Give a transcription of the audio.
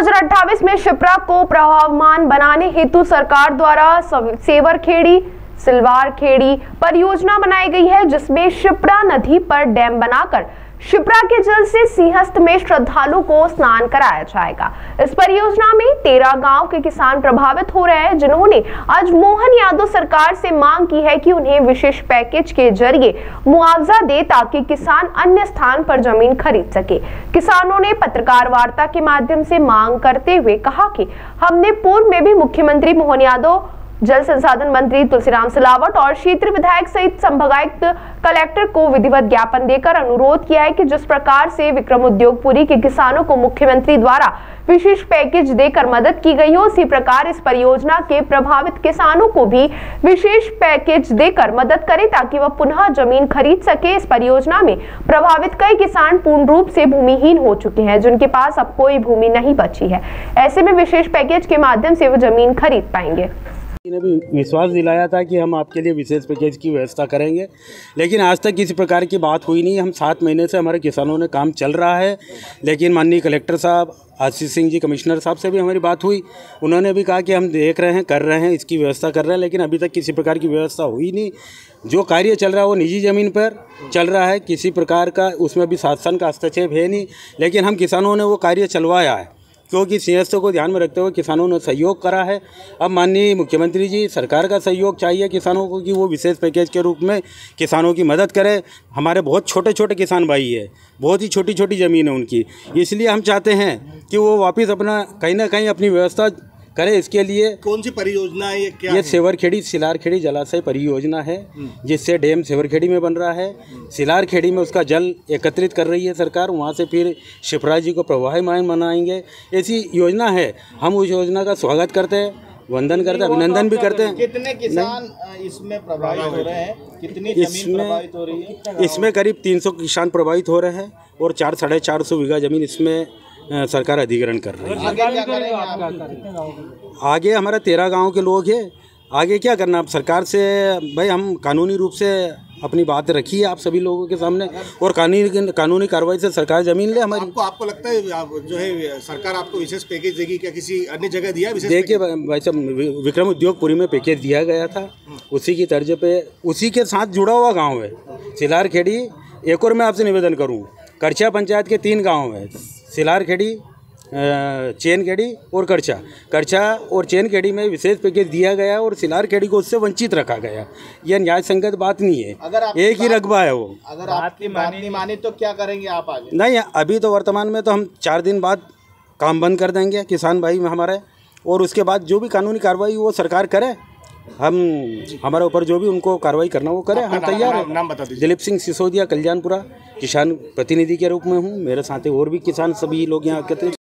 2028 में शिप्रा को प्रभावमान बनाने हेतु सरकार द्वारा सेवरखेड़ी सिलवारखेड़ी परियोजना बनाई गई है, जिसमें शिप्रा नदी पर डैम बनाकर शिप्रा के जल से सिंहस्थ में श्रद्धालुओं को स्नान कराया जाएगा। इस परियोजना में 13 गांव के किसान प्रभावित हो रहे हैं, जिन्होंने आज मोहन यादव सरकार से मांग की है कि उन्हें विशेष पैकेज के जरिए मुआवजा दे, ताकि किसान अन्य स्थान पर जमीन खरीद सके। किसानों ने पत्रकार वार्ता के माध्यम से मांग करते हुए कहा कि हमने पूर्व में भी मुख्यमंत्री मोहन यादव, जल संसाधन मंत्री तुलसीराम सिलावट और क्षेत्रीय विधायक सहित संभागायुक्त कलेक्टर को विधिवत ज्ञापन देकर अनुरोध किया है कि जिस प्रकार से विक्रम उद्योगपुरी के किसानों को मुख्यमंत्री द्वारा विशेष पैकेज देकर मदद की गई हो, उसी प्रकार इस परियोजना के प्रभावित किसानों को भी विशेष पैकेज देकर मदद करें, ताकि वह पुनः जमीन खरीद सके। इस परियोजना में प्रभावित कई किसान पूर्ण रूप से भूमिहीन हो चुके हैं, जिनके पास अब कोई भूमि नहीं बची है। ऐसे में विशेष पैकेज के माध्यम से वो जमीन खरीद पाएंगे। ने भी विश्वास दिलाया था कि हम आपके लिए विशेष पैकेज की व्यवस्था करेंगे, लेकिन आज तक किसी प्रकार की बात हुई नहीं। हम 7 महीने से हमारे किसानों ने काम चल रहा है, लेकिन माननीय कलेक्टर साहब, आशीष सिंह जी कमिश्नर साहब से भी हमारी बात हुई। उन्होंने भी कहा कि हम देख रहे हैं, कर रहे हैं, इसकी व्यवस्था कर रहे हैं, लेकिन अभी तक किसी प्रकार की व्यवस्था हुई नहीं। जो कार्य चल रहा है वो निजी ज़मीन पर चल रहा है, किसी प्रकार का उसमें भी शासन का हस्तक्षेप है नहीं, लेकिन हम किसानों ने वो कार्य चलवाया है, क्योंकि सिंहस्थ को ध्यान में रखते हुए किसानों ने सहयोग करा है। अब माननीय मुख्यमंत्री जी, सरकार का सहयोग चाहिए किसानों को कि वो विशेष पैकेज के रूप में किसानों की मदद करें। हमारे बहुत छोटे छोटे किसान भाई है, बहुत ही छोटी छोटी ज़मीन है उनकी, इसलिए हम चाहते हैं कि वो वापस अपना कहीं ना कहीं अपनी व्यवस्था करें। इसके लिए कौन सी परियोजना है, ये क्या? ये सेवरखेड़ी सिलारखेड़ी जलाशय परियोजना है, जिससे डैम सेवरखेड़ी में बन रहा है। सिलारखेड़ी में उसका जल एकत्रित कर रही है सरकार, वहाँ से फिर शिप्रा जी को प्रवाहमान बनाएंगे। ऐसी योजना है, हम उस योजना का स्वागत करते हैं, वंदन करते हैं, अभिनंदन भी करते हैं। कितने किसान इसमें प्रभावित हो रहे हैं? कितनी जमीन प्रभावित हो रही है? इसमें करीब 300 किसान प्रभावित हो रहे हैं और 400-450 बीघा जमीन इसमें सरकार अधिग्रहण कर रही है। आगे हमारा 13 गांव के लोग हैं, आगे क्या करना अब सरकार से? भाई हम कानूनी रूप से अपनी बात रखी है आप सभी लोगों के सामने, और कानूनी कार्रवाई से सरकार जमीन ले हमारी। आपको लगता है जो है सरकार आपको विशेष पैकेज देगी क्या? किसी अन्य जगह दिया विशेष? देखिए भाई साहब, विक्रम उद्योगपुरी में पैकेज दिया गया था, उसी की तर्ज पे, उसी के साथ जुड़ा हुआ गाँव है सिलारखेड़ी। एक और मैं आपसे निवेदन करूँ, करछा पंचायत के 3 गाँव है, सिलारखेड़ी, चैनखेड़ी और करछा और चैनखेड़ी में विशेष पैकेज दिया गया और सिलारखेड़ी को उससे वंचित रखा गया। यह न्याय संगत बात नहीं है। एक ही रकबा है वो। अगर आपकी बात नहीं मानी तो क्या करेंगे आप आगे? नहीं, अभी तो वर्तमान में तो हम 4 दिन बाद काम बंद कर देंगे किसान भाई हमारे, और उसके बाद जो भी कानूनी कार्रवाई वो सरकार करे, हम हमारे ऊपर जो भी उनको कार्रवाई करना वो करें, हम तैयार हैं। नाम बता दीजिए। दिलीप सिंह सिसोदिया, कल्याणपुरा, किसान प्रतिनिधि के रूप में हूँ। मेरे साथ और भी किसान सभी लोग यहाँ आते हैं।